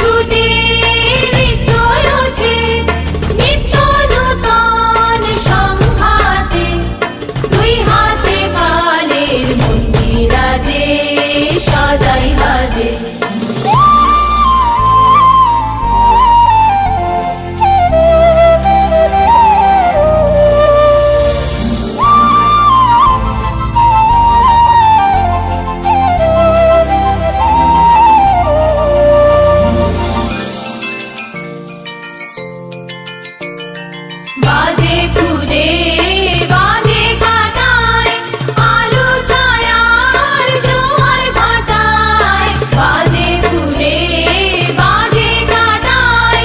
ছুটে নৃত্য ওঠে নিত্য নূতন সংঘাতে, দুই হাতে কালের মন্দিরাজে সদাই বাজে। বাজে ফুলে বাজে কাঁটায় আলো ছায়ার জোয়ার ভাটায়, বাজে ফুলে বাজে কাঁটায়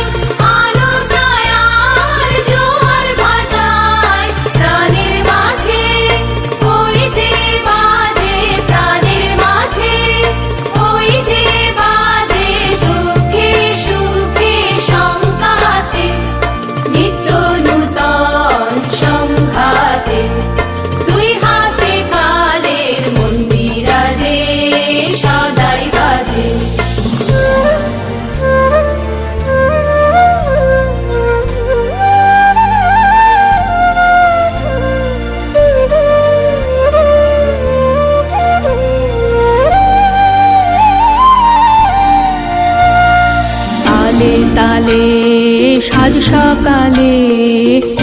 আলো ছায়ার জোয়ার ভাটায়, প্রাণের মাঝে ওই যে বাজে, প্রাণের মাঝে ওই যে বাজে, দুঃখে সুখে সংঘাতে নিত্য নূতন সংঘাতে, দুই হাতে কালের মন্দিরাজে সদাই বাজে। তালে তালে সাজ সকালে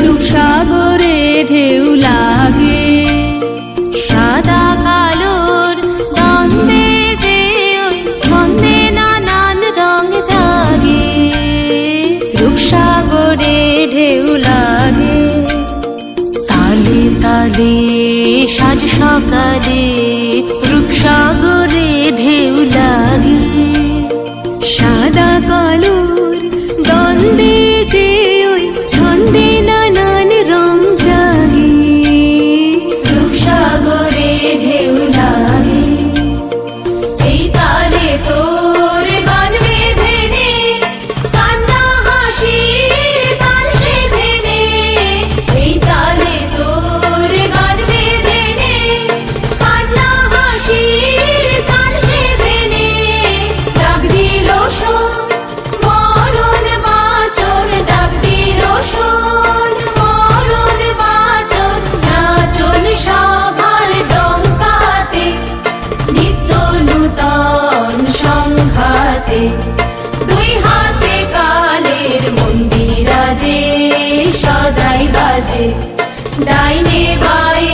রূপসাগরে ঢেউ লাগে, সাদা কালোর দ্বন্দ্বে যে ওই ছন্দে নানান রং জাগে, রূপসাগরে ঢেউ লাগে। তালে তালে সাজ সকালে রূপসাগরে ঢেউ লাগে, সাদা কালোর দ্বন্দ্বে যে ওই ছন্দে নানান রং জাগে, রূপসাগরে ঢেউ লাগে। এই তালে তোর গান বেঁধে নে, কান্না হাসি গান সেধে নে, এই তালে তোর গান বেঁধে নে, কান্না হাসি গান সেধে নে, জাগ দিল শোন মরণ বাঁচন, জাগ দিল শোন মরণ বাঁচন, নাচন সভার ডঙ্কাতে নিত্য নূতন সংঘাতে, দুই হাতে কালের মন্দিরাজে সদাই বাজে। ডাইনে বায়ে